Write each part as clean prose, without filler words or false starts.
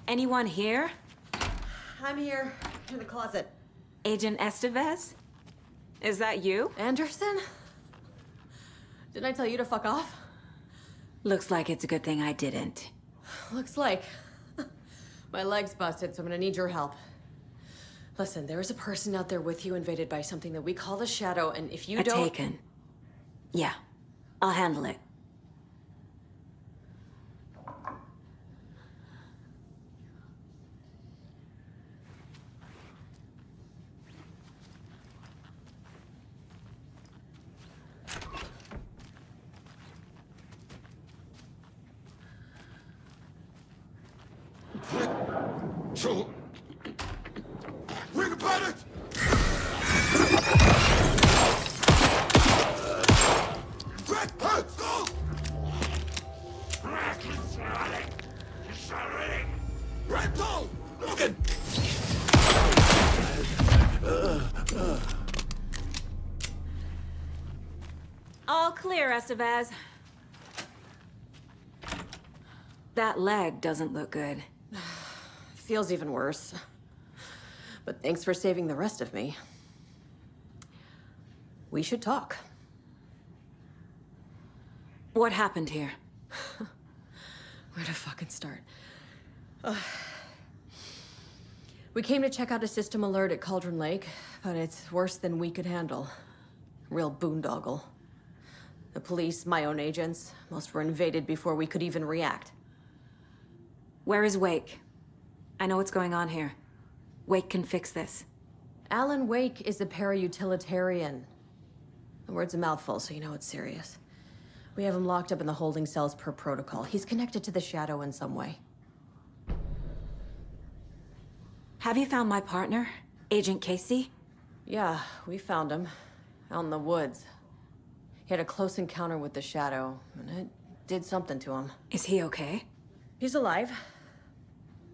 Anyone here? I'm here, in the closet. Agent Estevez? Is that you? Anderson? Didn't I tell you to fuck off? Looks like it's a good thing I didn't. Looks like. My leg's busted, so I'm gonna need your help. Listen, there is a person out there with you invaded by something that we call the Shadow, and if you don't... Taken. Yeah, I'll handle it. Ring about it! Rental! Logan! All clear, Estevez. That leg doesn't look good. Feels even worse. But thanks for saving the rest of me. We should talk. What happened here? Where to fucking start? We came to check out a system alert at Cauldron Lake, but it's worse than we could handle. Real boondoggle. The police, my own agents, most were invaded before we could even react. Where is Wake? I know what's going on here. Wake can fix this. Alan Wake is a para-utilitarian. The word's a mouthful, so you know it's serious. We have him locked up in the holding cells per protocol. He's connected to the Shadow in some way. Have you found my partner, Agent Casey? Yeah, we found him. Out in the woods. He had a close encounter with the Shadow, and it did something to him. Is he okay? He's alive.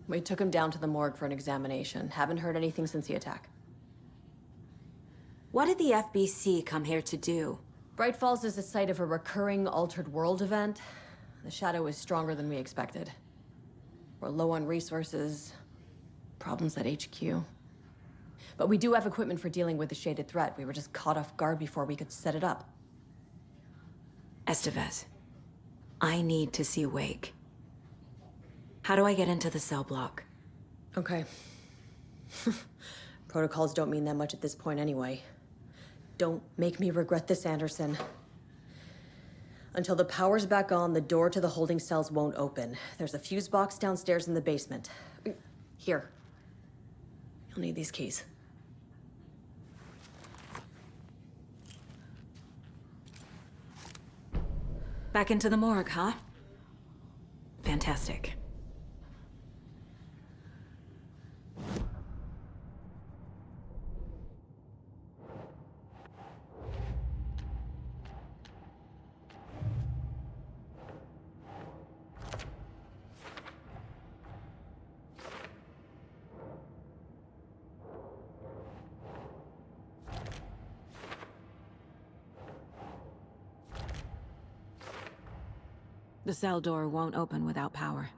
We took him down to the morgue for an examination. Haven't heard anything since the attack. What did the FBC come here to do? Bright Falls is the site of a recurring altered world event. The Shadow is stronger than we expected. We're low on resources, problems at HQ. But we do have equipment for dealing with the shaded threat. We were just caught off guard before we could set it up. Estevez, I need to see Wake. How do I get into the cell block? Okay. Protocols don't mean that much at this point anyway. Don't make me regret this, Anderson. Until the power's back on, the door to the holding cells won't open. There's a fuse box downstairs in the basement. Here. You'll need these keys. Back into the morgue, huh? Fantastic. The cell door won't open without power.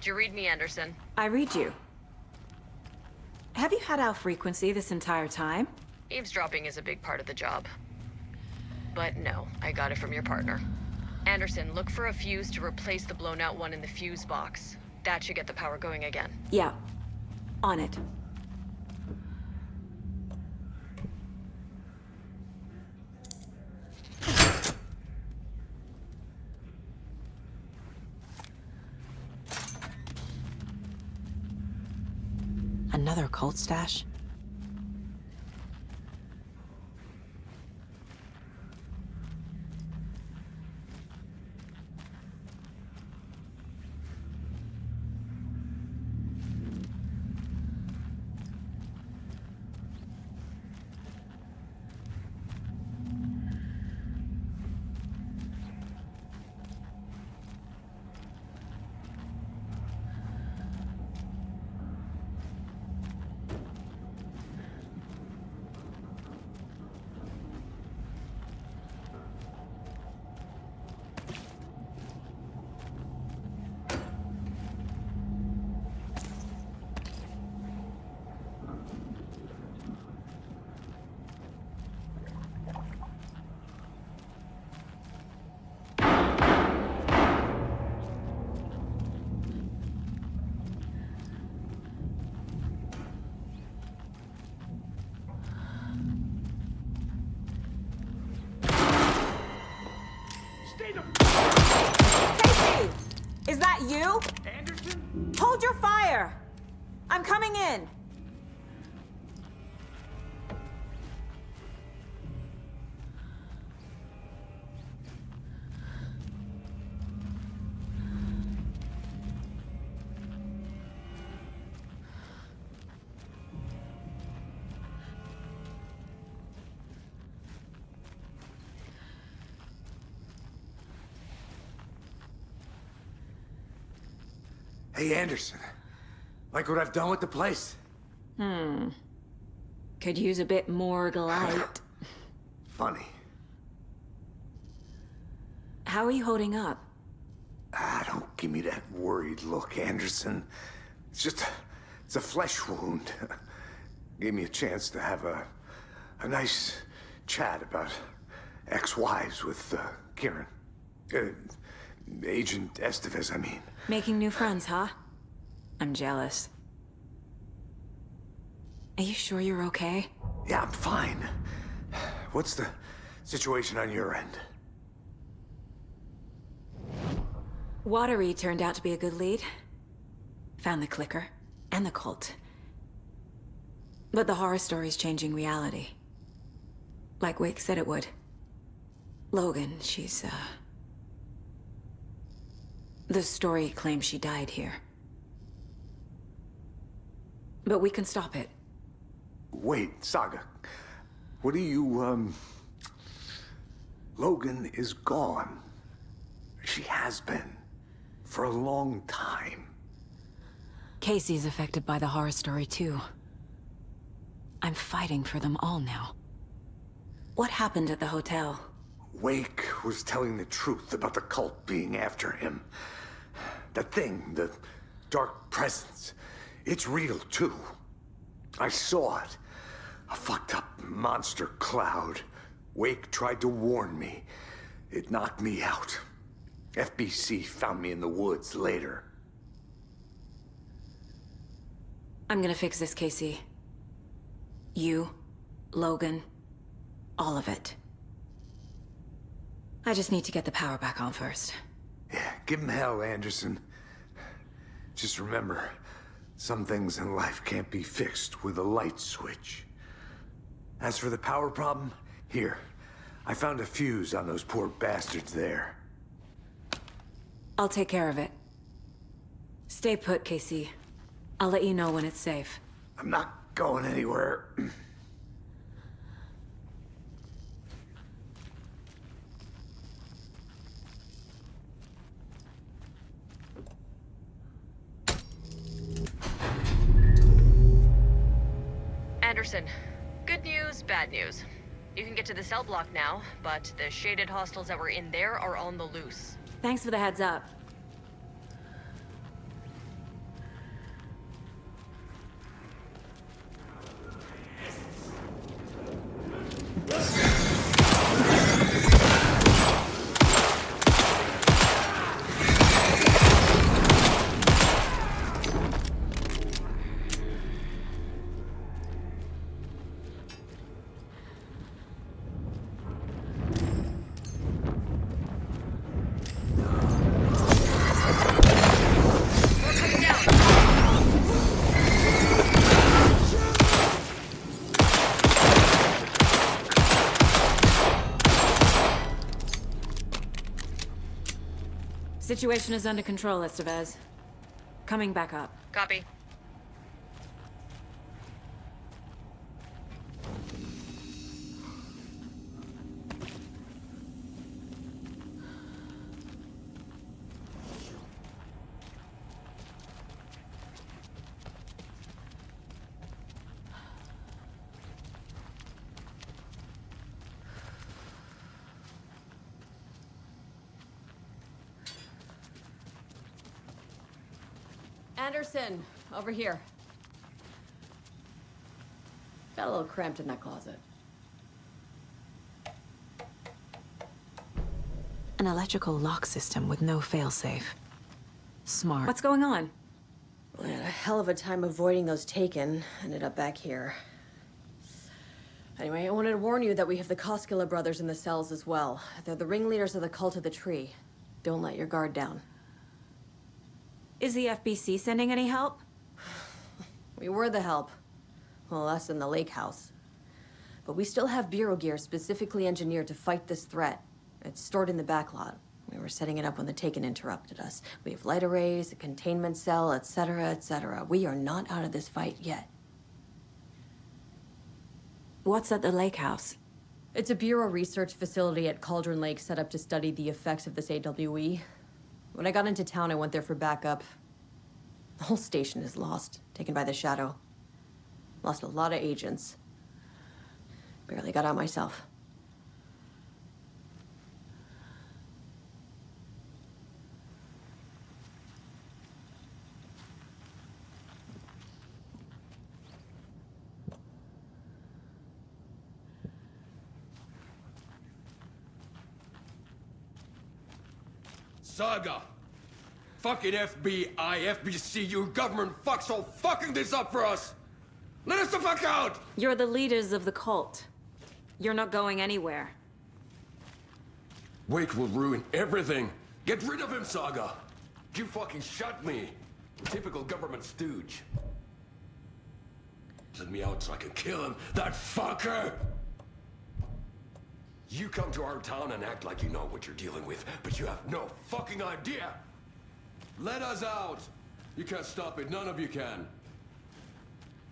Did you read me, Anderson? I read you. Have you had our frequency this entire time? Eavesdropping is a big part of the job. But no, I got it from your partner. Anderson, look for a fuse to replace the blown out one in the fuse box. That should get the power going again. Yeah. On it. Another cult stash? Stay the Casey! Is that you? Anderson? Hold your fire! I'm coming in! Hey, Anderson. Like what I've done with the place? Could use a bit more light. Funny. How are you holding up? Don't give me that worried look, Anderson. It's a flesh wound. Gave me a chance to have a nice chat about ex-wives with Kieran. Agent Estevez, I mean. Making new friends, huh? I'm jealous. Are you sure you're okay? Yeah, I'm fine. What's the situation on your end? Watery turned out to be a good lead. Found the clicker and the cult. But the horror story's changing reality. Like Wake said it would. Logan, she's, the story claims she died here. But we can stop it. Wait, Saga. What do you, Logan is gone. She has been. For a long time. Casey's affected by the horror story, too. I'm fighting for them all now. What happened at the hotel? Wake was telling the truth about the cult being after him. That thing, the dark presence, it's real, too. I saw it. A fucked up monster cloud. Wake tried to warn me. It knocked me out. FBC found me in the woods later. I'm gonna fix this, Casey. You, Logan, all of it. I just need to get the power back on first. Yeah, give him hell, Anderson. Just remember, some things in life can't be fixed with a light switch. As for the power problem, here. I found a fuse on those poor bastards there. I'll take care of it. Stay put, Casey. I'll let you know when it's safe. I'm not going anywhere. Anderson, good news, bad news. You can get to the cell block now, but the shaded hostiles that were in there are on the loose. Thanks for the heads up. Situation is under control, Estevez. Coming back up. Copy. Anderson, over here. Got a little cramped in that closet. An electrical lock system with no failsafe. Smart. What's going on? We had a hell of a time avoiding those taken. Ended up back here. Anyway, I wanted to warn you that we have the Koskela brothers in the cells as well. They're the ringleaders of the cult of the tree. Don't let your guard down. Is the FBC sending any help? We were the help. Well, us in the lake house. But we still have Bureau gear specifically engineered to fight this threat. It's stored in the backlot. We were setting it up when the Taken interrupted us. We have light arrays, a containment cell, etc., etc. We are not out of this fight yet. What's at the lake house? It's a Bureau research facility at Cauldron Lake set up to study the effects of this AWE. When I got into town, I went there for backup. The whole station is lost, taken by the Shadow. Lost a lot of agents. Barely got out myself. Saga! Fucking FBI, FBC, you government fucks all fucking this up for us! Let us the fuck out! You're the leaders of the cult. You're not going anywhere. Wait will ruin everything. Get rid of him, Saga! You fucking shot me! Typical government stooge. Let me out so I can kill him, that fucker! You come to our town and act like you know what you're dealing with, but you have no fucking idea! Let us out! You can't stop it, none of you can.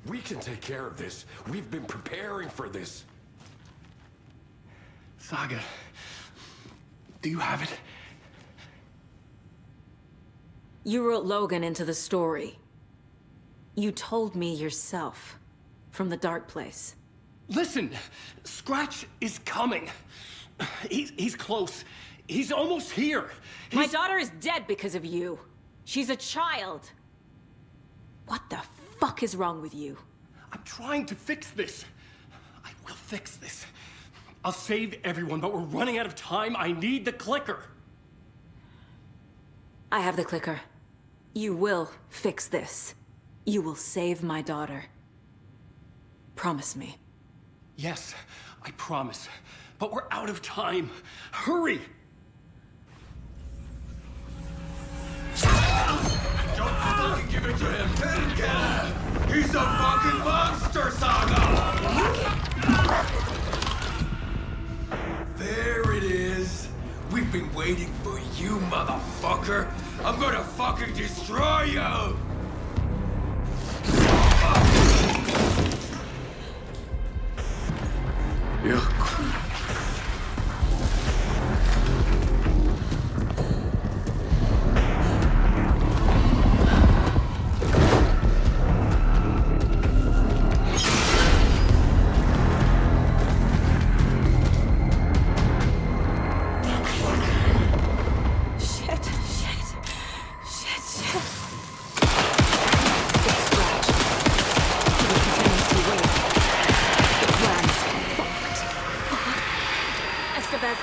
We can take care of this. We've been preparing for this. Saga, do you have it? You wrote Logan into the story. You told me yourself. From the dark place. Listen, Scratch is coming. He's close. He's almost here. My daughter is dead because of you. She's a child. What the fuck is wrong with you? I'm trying to fix this. I will fix this. I'll save everyone, but we're running out of time. I need the clicker. I have the clicker. You will fix this. You will save my daughter. Promise me. Yes, I promise. But we're out of time. Hurry! Don't fucking give it to him! Take it! He's a fucking monster, Saga! There it is! We've been waiting for you, motherfucker! I'm gonna fucking destroy you! Yeah.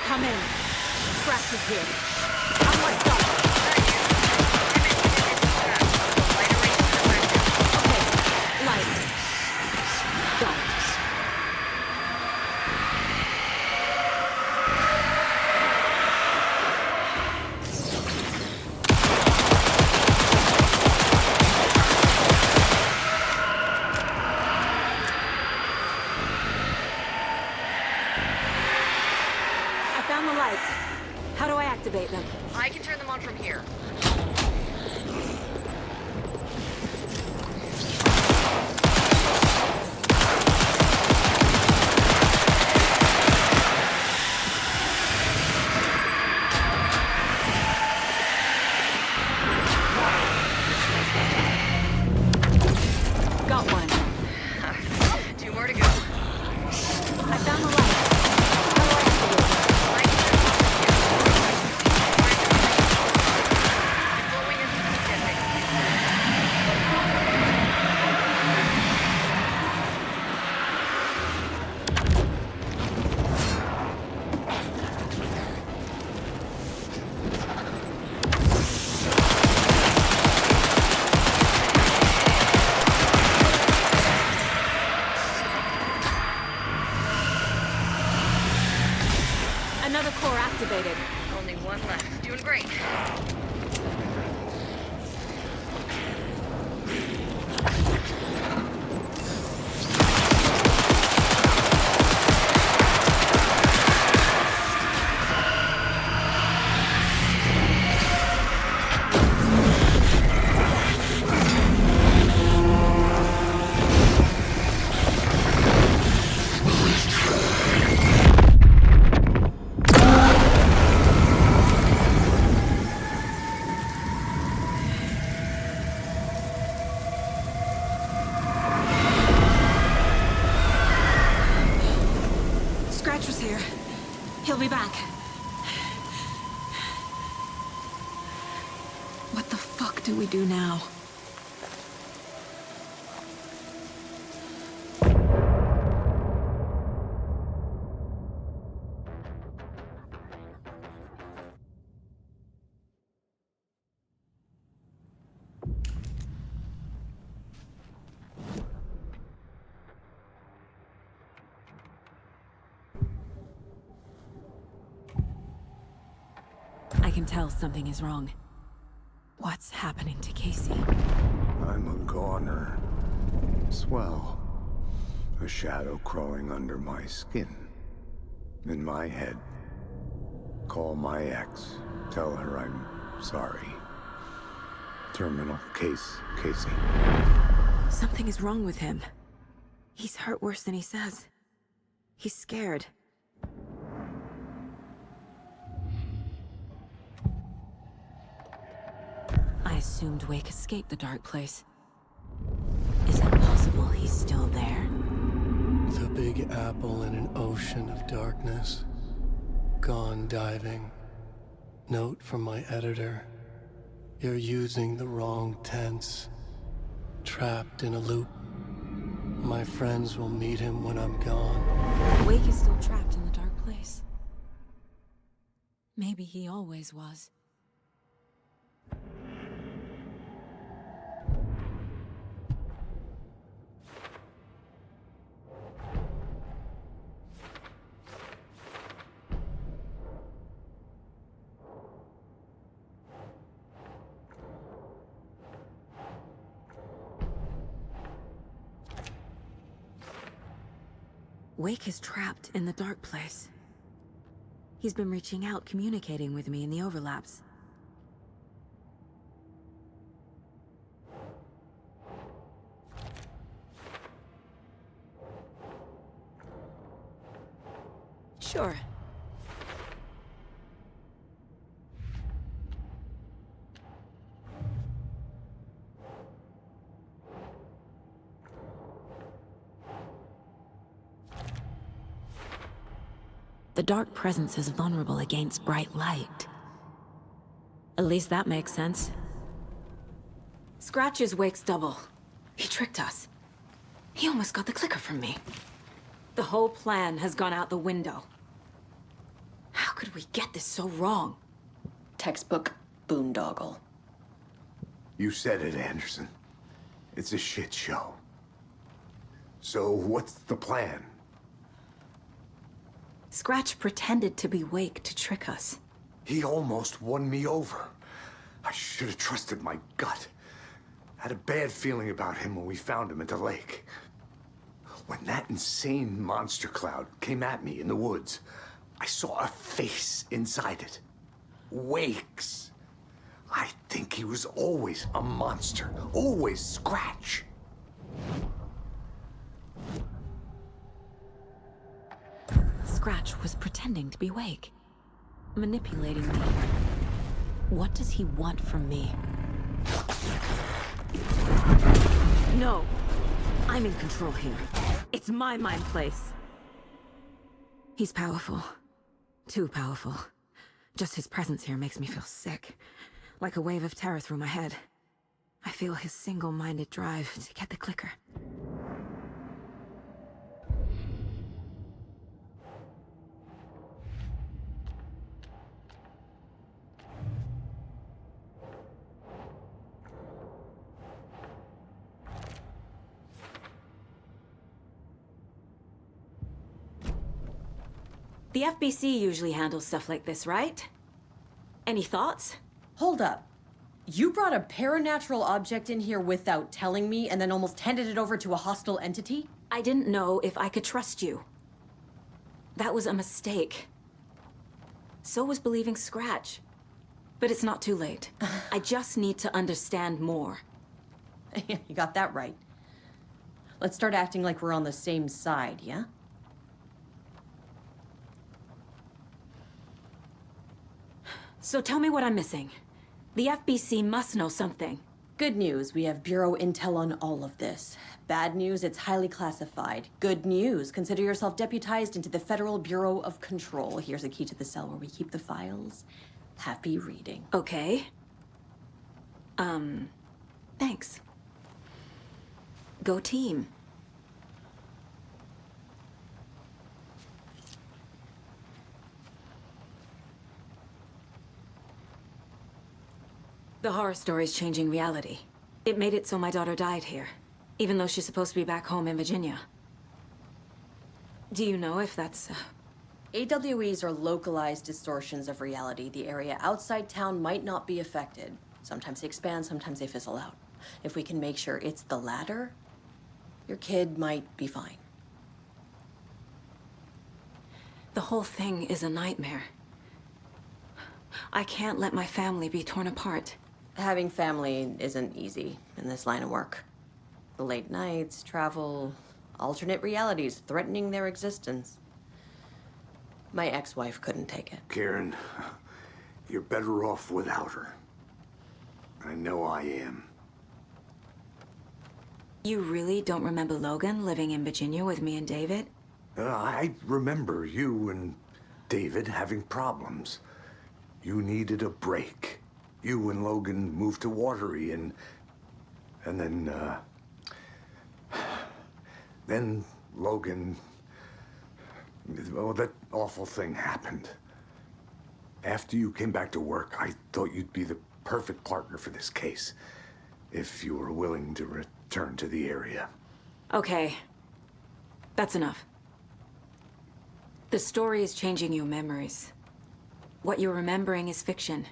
Come in. Scratch is here. I'm like done. Okay, light. Done. How do I activate them? I can turn them on from here. Got one. Two more to go. I found the light. How do I activate them? break. Scratch was here. He'll be back. What the fuck do we do now? I can tell something is wrong. What's happening to Casey? I'm a goner. Swell. A shadow crawling under my skin. In my head. Call my ex. Tell her I'm sorry. Terminal case, Casey. Something is wrong with him. He's hurt worse than he says. He's scared. I assumed Wake escaped the dark place. Is it possible he's still there? The Big Apple in an ocean of darkness. Gone diving. Note from my editor. You're using the wrong tense. Trapped in a loop. My friends will meet him when I'm gone. Wake is still trapped in the dark place. Maybe he always was. Wake is trapped in the dark place. He's been reaching out, communicating with me in the overlaps. Sure. The dark presence is vulnerable against bright light. At least that makes sense. Scratch is Wake's double. He tricked us. He almost got the clicker from me. The whole plan has gone out the window. How could we get this so wrong? Textbook boondoggle. You said it, Anderson. It's a shit show. So what's the plan? Scratch pretended to be Wake to trick us. He almost won me over. I should have trusted my gut. Had a bad feeling about him when we found him at the lake. When that insane monster cloud came at me in the woods, I saw a face inside it. Wake's. I think he was always a monster. Always Scratch. Scratch was pretending to be Wake. Manipulating me. What does he want from me? No. I'm in control here. It's my mind place. He's powerful. Too powerful. Just his presence here makes me feel sick. Like a wave of terror through my head. I feel his single-minded drive to get the clicker. The FBC usually handles stuff like this, right? Any thoughts? Hold up. You brought a paranatural object in here without telling me and then almost handed it over to a hostile entity? I didn't know if I could trust you. That was a mistake. So was believing Scratch. But it's not too late. I just need to understand more. You got that right. Let's start acting like we're on the same side, yeah? So tell me what I'm missing. The FBC must know something. Good news, we have Bureau intel on all of this. Bad news, it's highly classified. Good news, consider yourself deputized into the Federal Bureau of Control. Here's a key to the cell where we keep the files. Happy reading. Okay. Thanks. Go team. The horror story's changing reality. It made it so my daughter died here, even though she's supposed to be back home in Virginia. Do you know if that's... AWEs are localized distortions of reality. The area outside town might not be affected. Sometimes they expand, sometimes they fizzle out. If we can make sure it's the latter, your kid might be fine. The whole thing is a nightmare. I can't let my family be torn apart. Having family isn't easy in this line of work. The late nights, travel, alternate realities threatening their existence. My ex-wife couldn't take it. Karen, you're better off without her. I know I am. You really don't remember Logan living in Virginia with me and David? I remember you and David having problems. You needed a break. You and Logan moved to Watery and then Logan, oh, that awful thing happened. After you came back to work, I thought you'd be the perfect partner for this case, if you were willing to return to the area. Okay. That's enough. The story is changing your memories. What you're remembering is fiction.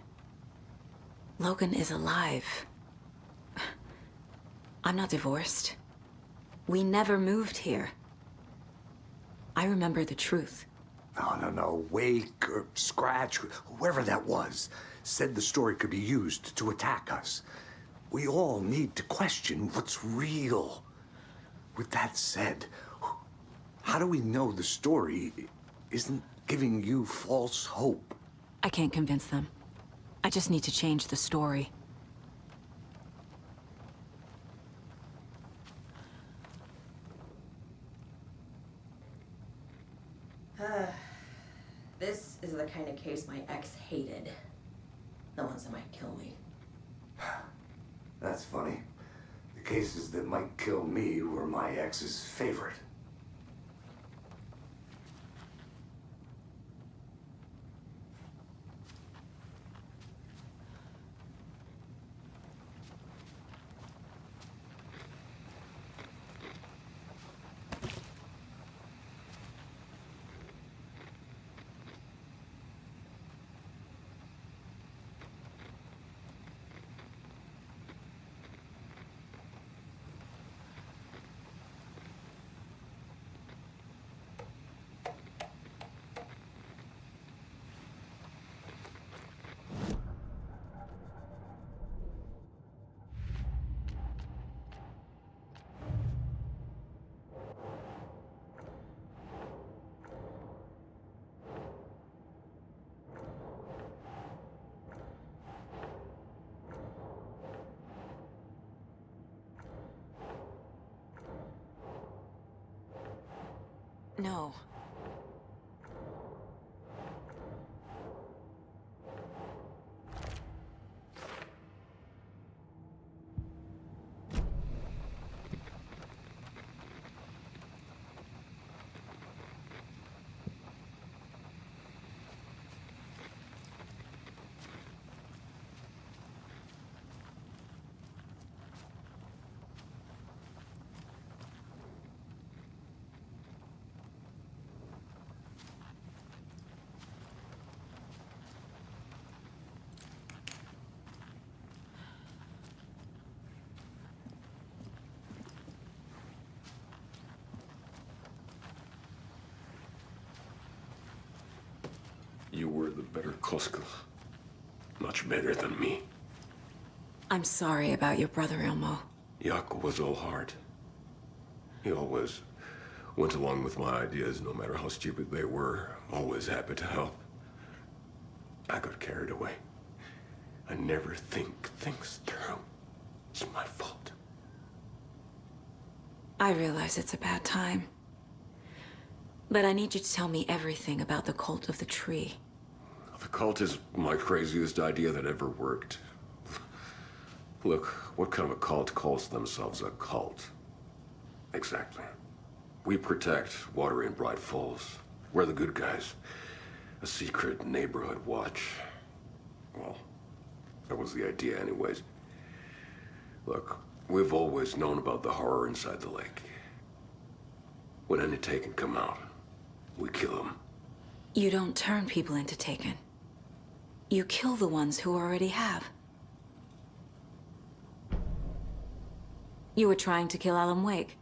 Logan is alive. I'm not divorced. We never moved here. I remember the truth. No. Wake or Scratch, whoever that was, said the story could be used to attack us. We all need to question what's real. With that said, how do we know the story isn't giving you false hope? I can't convince them. I just need to change the story. This is the kind of case my ex hated. The ones that might kill me. That's funny. The cases that might kill me were my ex's favorite. No. better Koska. Much better than me. I'm sorry about your brother, Ilmo. Jaakko was all heart. He always went along with my ideas, no matter how stupid they were. Always happy to help. I got carried away. I never think things through. It's my fault. I realize it's a bad time. But I need you to tell me everything about the cult of the tree. The cult is my craziest idea that ever worked. Look, what kind of a cult calls themselves a cult? Exactly. We protect water in Bright Falls. We're the good guys. A secret neighborhood watch. Well, that was the idea anyways. Look, we've always known about the horror inside the lake. When any Taken come out, we kill them. You don't turn people into Taken. You kill the ones who already have. You were trying to kill Alan Wake.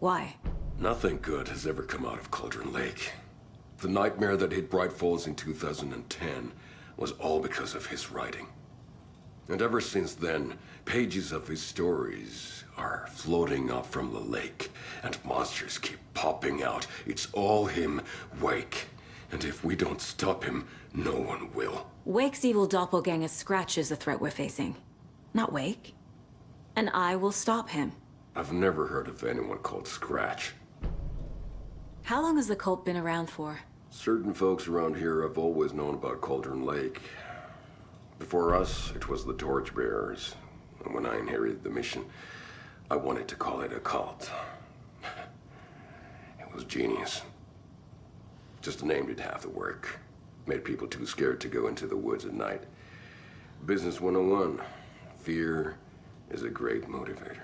Why? Nothing good has ever come out of Cauldron Lake. The nightmare that hit Bright Falls in 2010 was all because of his writing. And ever since then, pages of his stories are floating up from the lake, and monsters keep popping out. It's all him, Wake. And if we don't stop him, no one will. Wake's evil doppelganger Scratch is the threat we're facing, not Wake. And I will stop him. I've never heard of anyone called Scratch. How long has the cult been around for? Certain folks around here have always known about Cauldron Lake. Before us, it was the Torchbearers. And when I inherited the mission, I wanted to call it a cult. It was genius. Just a name did half the work. Made people too scared to go into the woods at night. Business 101. Fear is a great motivator.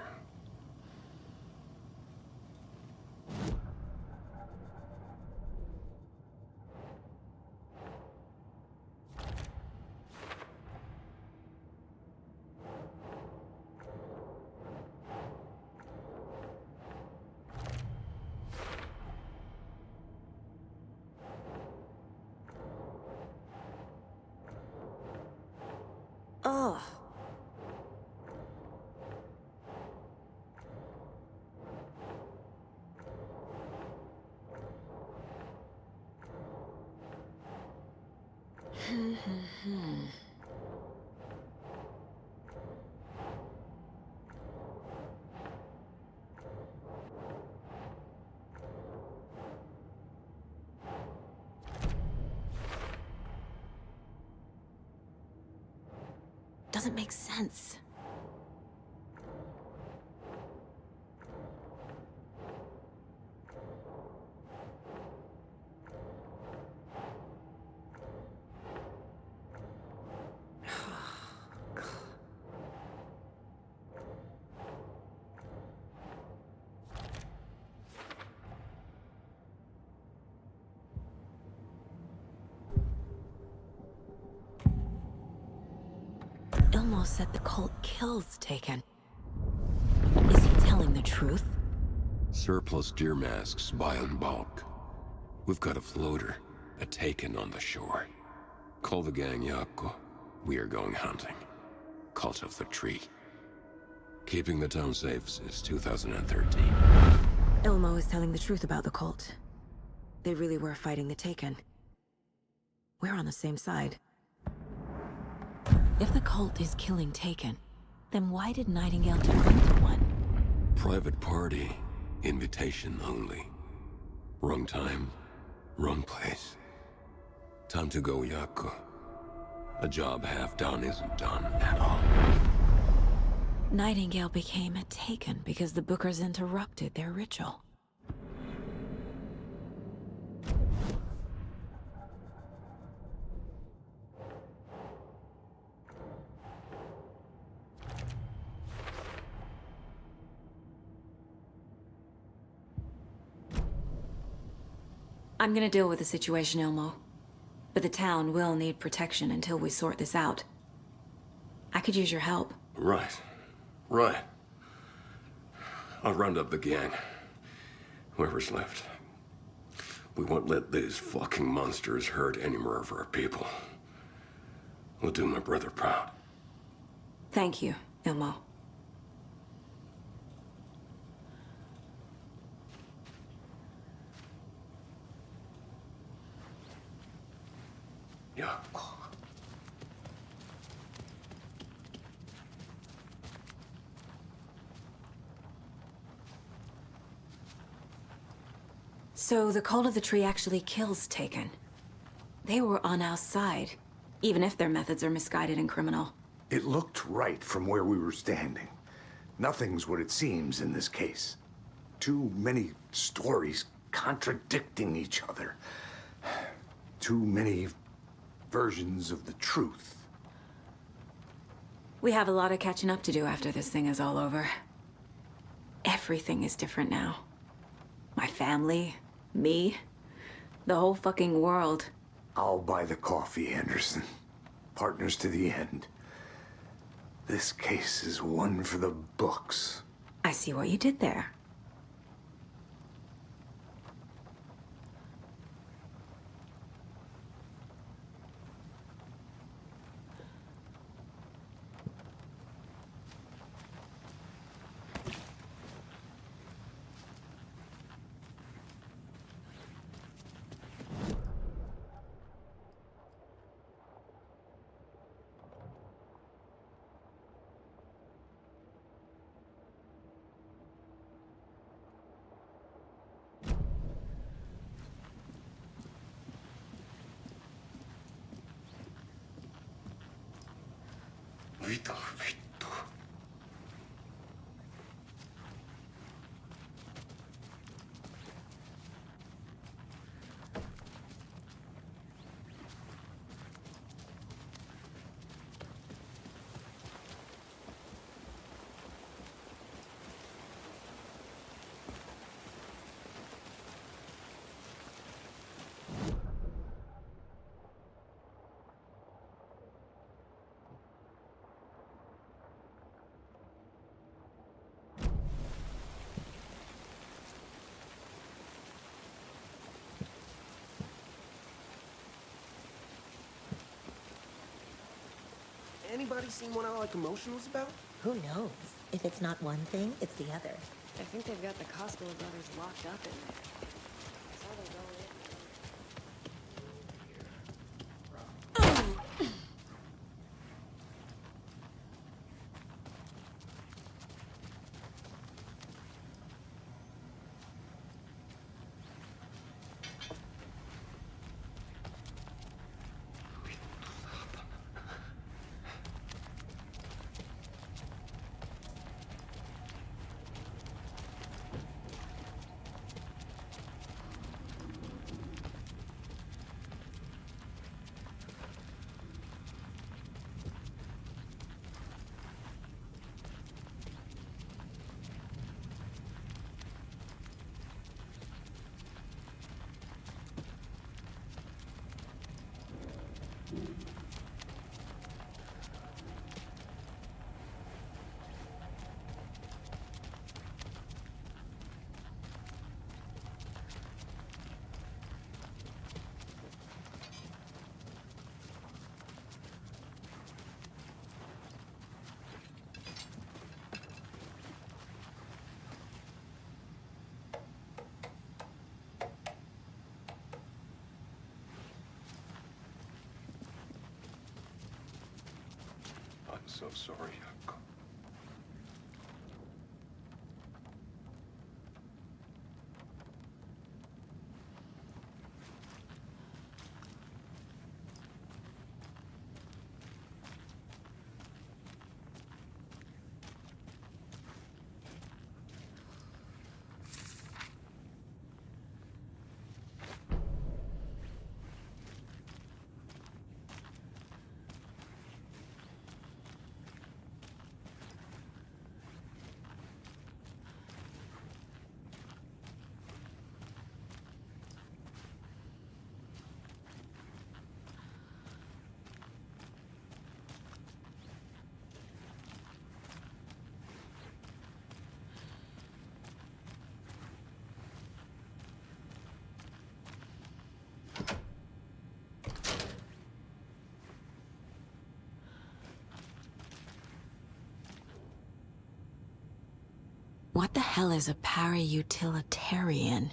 Ugh. Doesn't make sense. Ilmo said the cult kills Taken. Is he telling the truth? Surplus deer masks buy in bulk. We've got a floater, a Taken on the shore. Call the gang, Jaakko. We are going hunting. Cult of the Tree. Keeping the town safe since 2013. Ilmo is telling the truth about the cult. They really were fighting the Taken. We're on the same side. If the cult is killing Taken, then why did Nightingale turn into one? Private party. Invitation only. Wrong time, wrong place. Time to go, Jaakko. A job half done isn't done at all. Nightingale became a Taken because the Bookers interrupted their ritual. I'm gonna deal with the situation, Ilmo. But the town will need protection until we sort this out. I could use your help. Right. Right. I'll round up the gang. Whoever's left. We won't let these fucking monsters hurt any more of our people. We'll do my brother proud. Thank you, Ilmo. Yeah. So the cult of the tree actually kills Taken. They were on our side, even if their methods are misguided and criminal. It looked right from where we were standing. Nothing's what it seems in this case. Too many stories contradicting each other. Too many versions of the truth. We have a lot of catching up to do after this thing is all over. Everything is different now. My family, me, the whole fucking world. I'll buy the coffee, Anderson. Partners to the end. This case is one for the books. I see what you did there. Anybody seen one I like emotionals about? Who knows? If it's not one thing, it's the other. I think they've got the Costco brothers locked up in there. Saw them go in. I'm so sorry. What the hell is a para-utilitarian?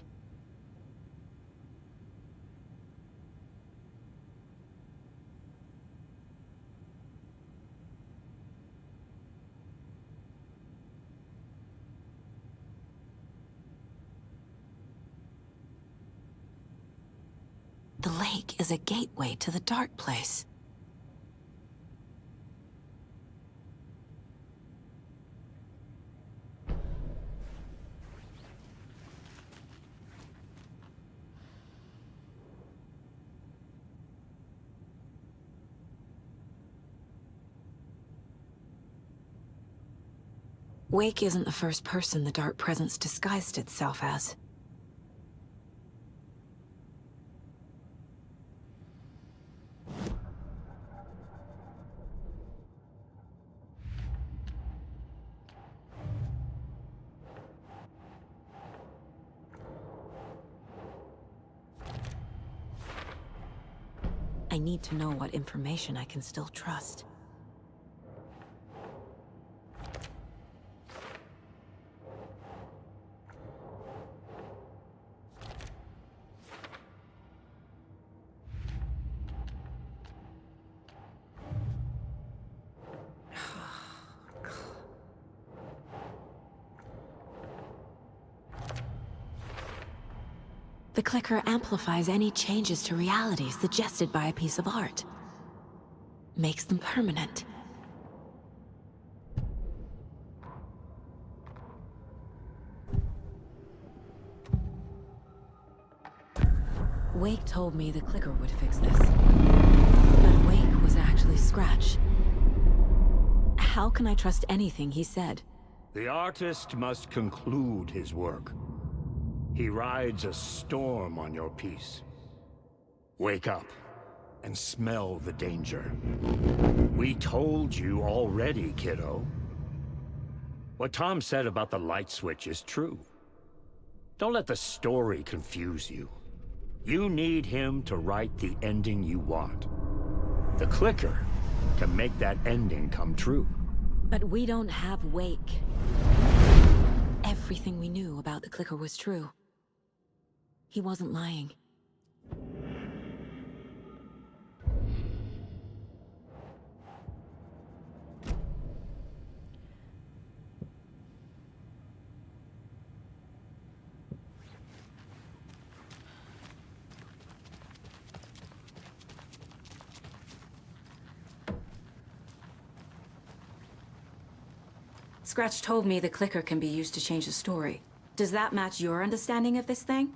The lake is a gateway to the dark place. Wake isn't the first person the dark presence disguised itself as. I need to know what information I can still trust. The clicker amplifies any changes to reality suggested by a piece of art. Makes them permanent. Wake told me the clicker would fix this. But Wake was actually Scratch. How can I trust anything he said? The artist must conclude his work. He rides a storm on your piece. Wake up and smell the danger. We told you already, kiddo. What Tom said about the light switch is true. Don't let the story confuse you. You need him to write the ending you want. The clicker can make that ending come true. But we don't have Wake. Everything we knew about the clicker was true. He wasn't lying. Scratch told me the clicker can be used to change the story. Does that match your understanding of this thing?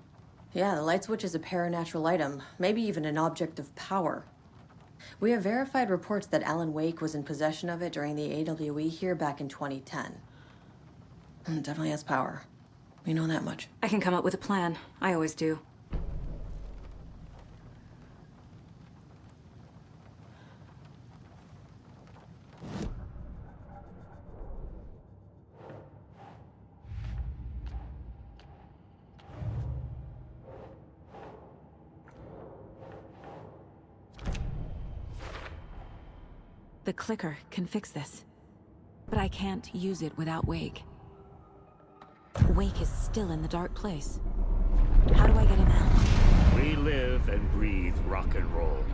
Yeah, the light switch is a paranatural item, maybe even an object of power. We have verified reports that Alan Wake was in possession of it during the AWE here back in 2010. Definitely has power. We know that much. I can come up with a plan. I always do. The clicker can fix this. But I can't use it without Wake. Wake is still in the dark place. How do I get him out? We live and breathe rock and roll.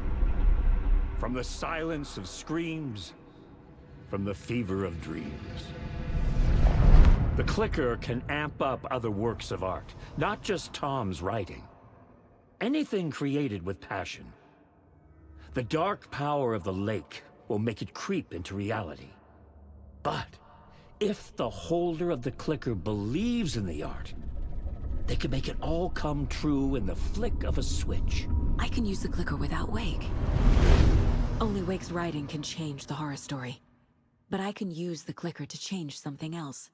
From the silence of screams, from the fever of dreams. The clicker can amp up other works of art, not just Tom's writing. Anything created with passion. The dark power of the lake will make it creep into reality. But if the holder of the clicker believes in the art, they can make it all come true in the flick of a switch. I can use the clicker without Wake. Only Wake's writing can change the horror story. But I can use the clicker to change something else.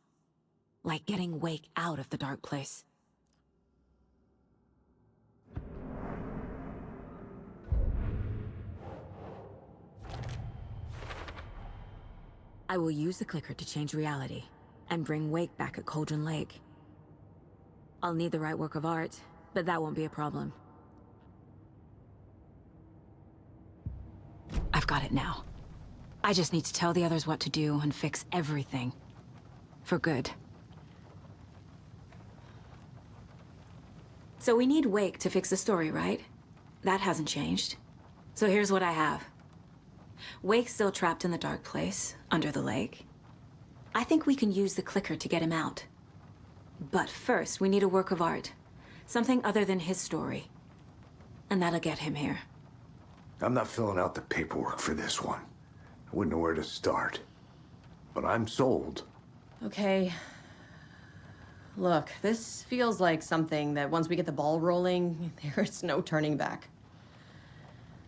Like getting Wake out of the dark place. I will use the clicker to change reality, and bring Wake back at Cauldron Lake. I'll need the right work of art, but that won't be a problem. I've got it now. I just need to tell the others what to do and fix everything. For good. So we need Wake to fix the story, right? That hasn't changed. So here's what I have. Wake's still trapped in the dark place, under the lake. I think we can use the clicker to get him out. But first, we need a work of art. Something other than his story. And that'll get him here. I'm not filling out the paperwork for this one. I wouldn't know where to start. But I'm sold. Okay. Look, this feels like something that once we get the ball rolling, there's no turning back.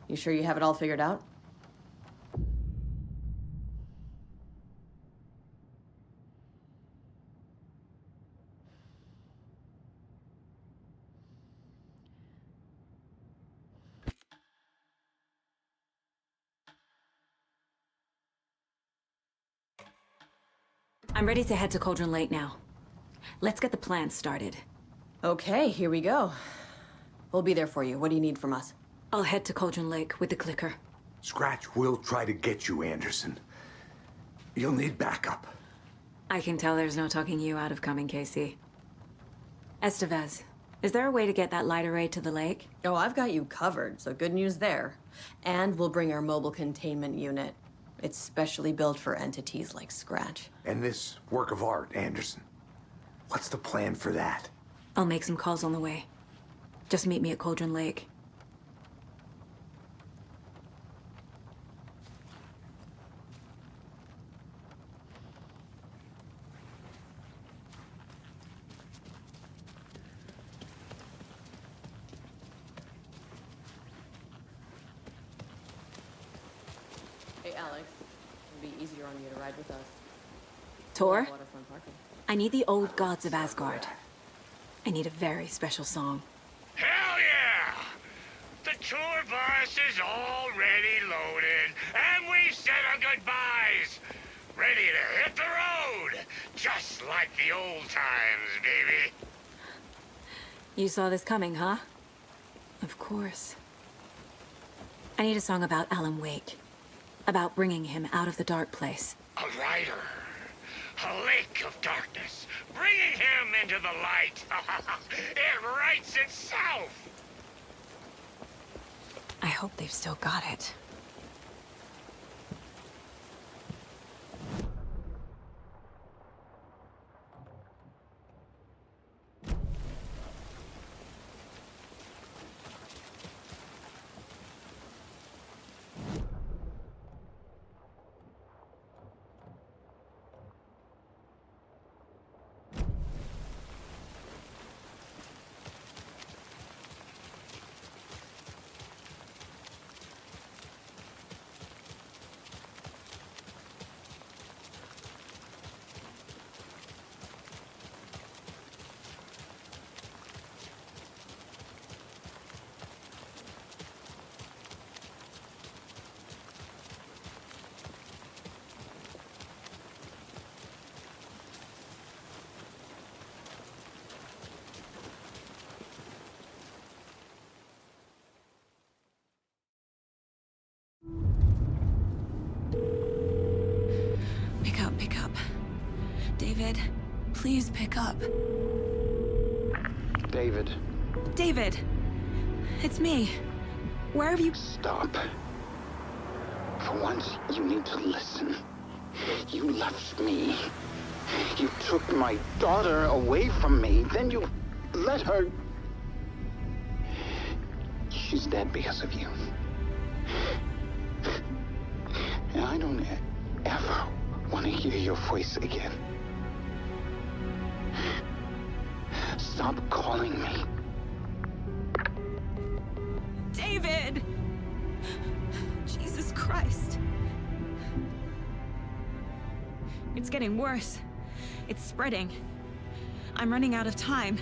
You sure you have it all figured out? I'm ready to head to Cauldron Lake now. Let's get the plan started. Okay, here we go. We'll be there for you. What do you need from us? I'll head to Cauldron Lake with the clicker. Scratch will try to get you, Anderson. You'll need backup. I can tell there's no talking you out of coming, Casey. Estevez, is there a way to get that light array to the lake? Oh, I've got you covered, so good news there. And we'll bring our mobile containment unit. It's specially built for entities like Scratch. And this work of art, Anderson. What's the plan for that? I'll make some calls on the way. Just meet me at Cauldron Lake. Hey, Alex. It'd be easier on you to ride with us. Tor, Waterfront parking. I need the old gods of Asgard. I need a very special song. Hell yeah! The tour bus is already loaded, and we've said our goodbyes. Ready to hit the road, just like the old times, baby. You saw this coming, huh? Of course. I need a song about Alan Wake. About bringing him out of the dark place. A rider, a lake of darkness, bringing him into the light. It writes itself. I hope they've still got it. Pick up. David, please pick up. David. David! It's me. Where have you... Stop. For once, you need to listen. You left me. You took my daughter away from me. Then you let her... She's dead because of you. And I don't ever want to hear your voice again. Stop calling me. David! Jesus Christ. It's getting worse. It's spreading. I'm running out of time.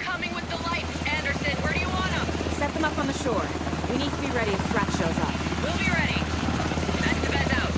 coming with the lights, Anderson. Where do you want them? Set them up on the shore. We need to be ready if Strat shows up. We'll be ready. Activate out.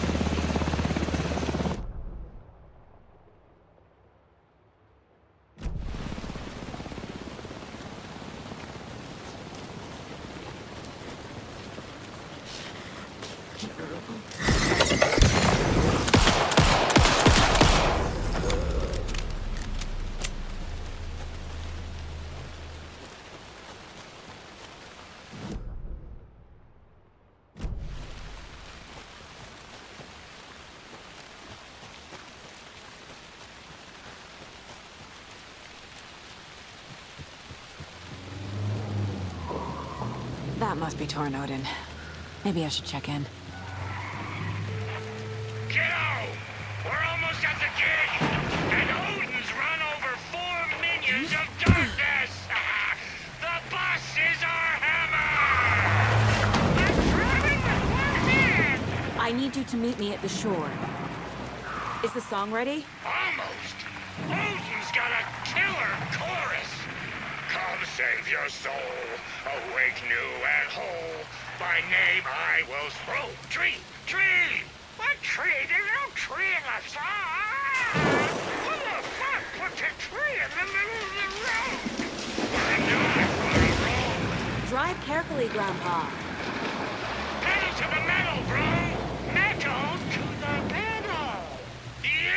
That must be Tornodin. Maybe I should check in. Kiddo! We're almost at the gate! And Odin's run over 4 minions of darkness! The bus is our hammer! I'm driving with one hand! I need you to meet me at the shore. Is the song ready? Almost! Odin's got a killer chorus! Come save your soul, awake new and whole. By name I will throw. Tree! Tree! What tree? There's no tree in the song! Who the fuck put the tree in the middle of the road? We're on a roll. Drive carefully, Grandpa. Pedal to the metal, bro! Metal to the pedal! Yeah!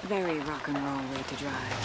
Very rock and roll way to drive.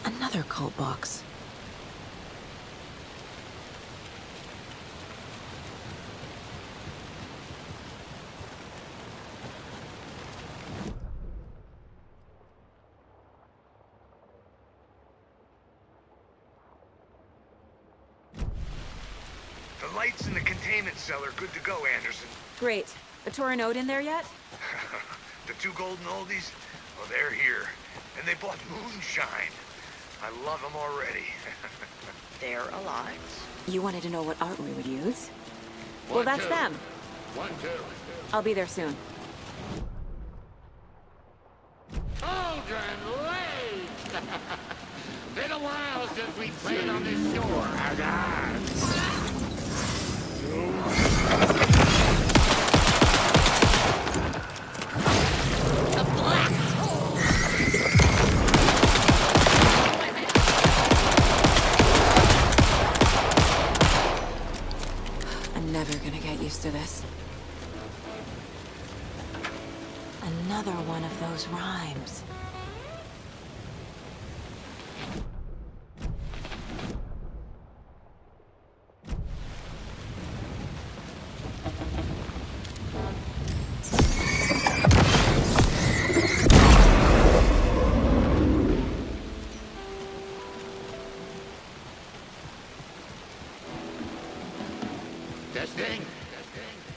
Another cult box. The lights in the containment cell are good to go, Anderson. Great. The Tornod in there yet? The 2 golden oldies? Well, they're here. And they bought moonshine. I love them already. They're alive. You wanted to know what art we would use? Well, that's them. 1, 2. I'll be there soon. Children, wait! Been a while since we played on this shore. The black hole! I'm never gonna get used to this. Another one of those rhymes. Testing.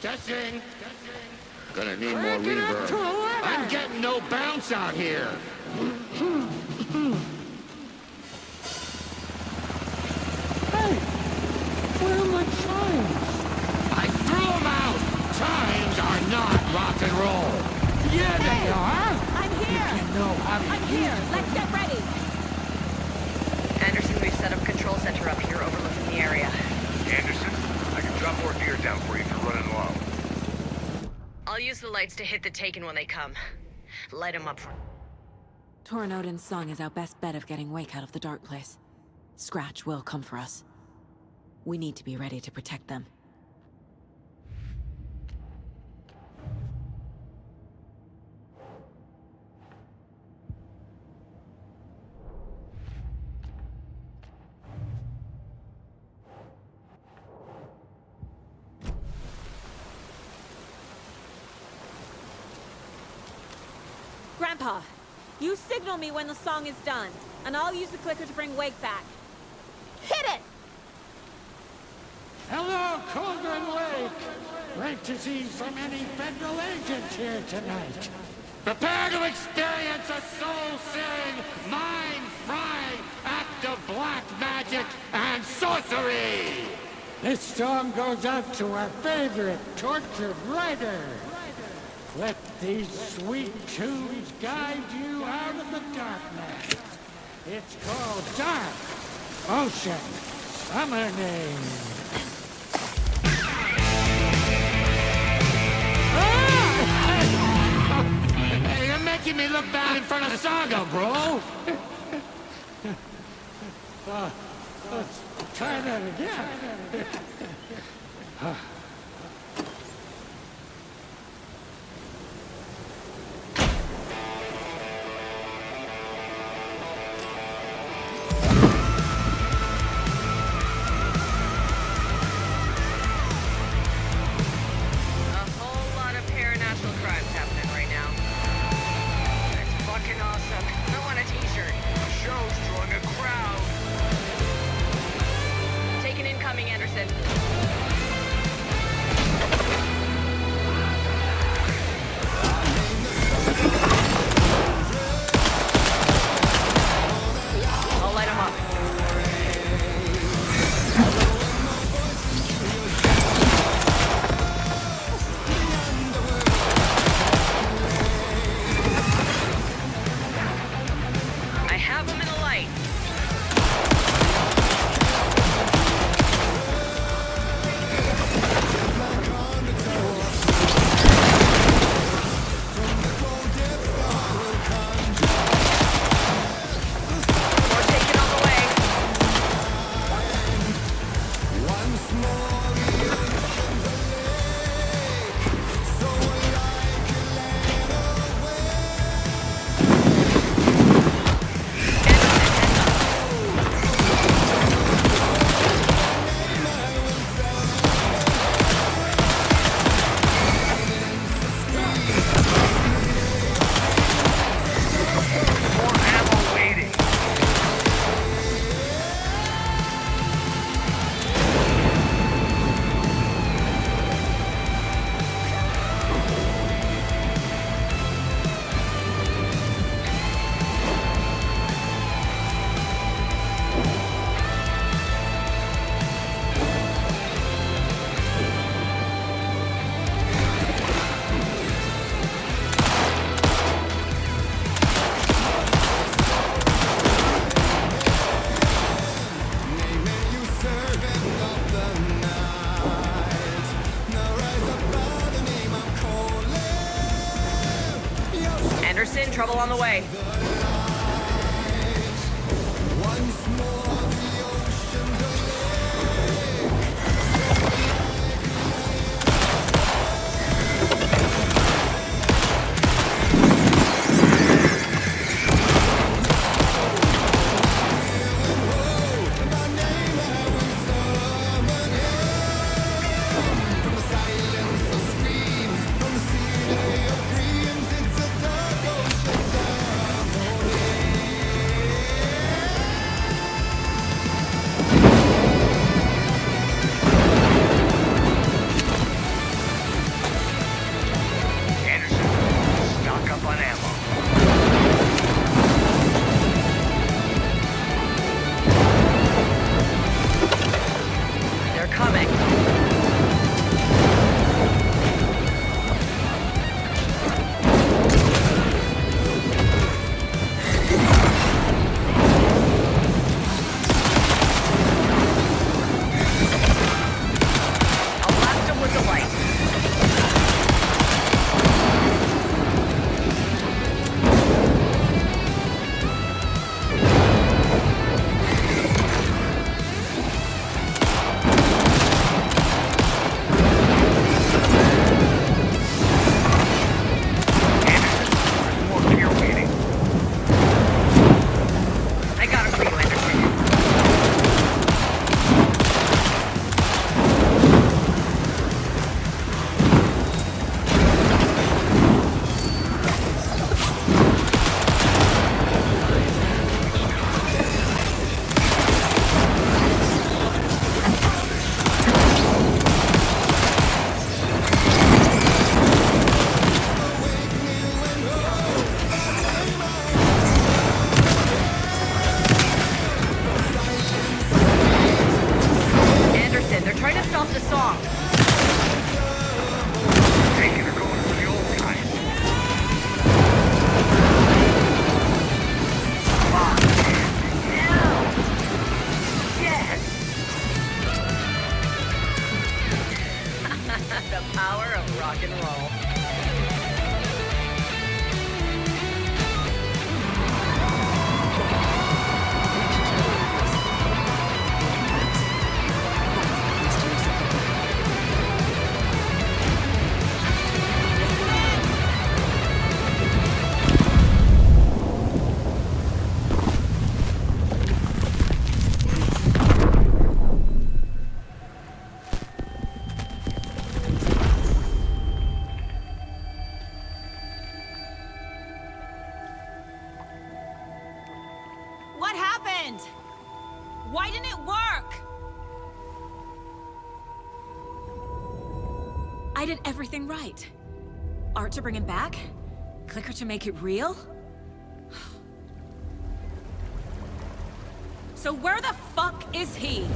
Testing. Gonna need more reverb. I'm getting no bounce out here. Hey, where are my chimes? I threw them out. Chimes are not rock and roll. Yeah, they are. I'm here! You know how to I'm here! Let's get ready! Anderson, we've set up control control center up here overlooking the area. Anderson, I can drop more gear down for you if you're running low. I'll use the lights to hit the Taken when they come. Light them up. Torrin Odin's song is our best bet of getting Wake out of the dark place. Scratch will come for us. We need to be ready to protect them. Grandpa, you signal me when the song is done, and I'll use the clicker to bring Wake back. Hit it! Hello, Colgan Lake. Great to see so many federal agents here tonight. Prepare to experience a soul-searing, mind-frying act of black magic and sorcery. This song goes out to our favorite tortured writer. Let these sweet tunes guide you out of the darkness. It's called Dark Ocean Summoning. Hey, you're making me look bad in front of Saga, bro. Let's try that again. Trouble on the way. happened? Why didn't it work? I did everything right. Art to bring him back? Clicker to make it real? So where the fuck is he?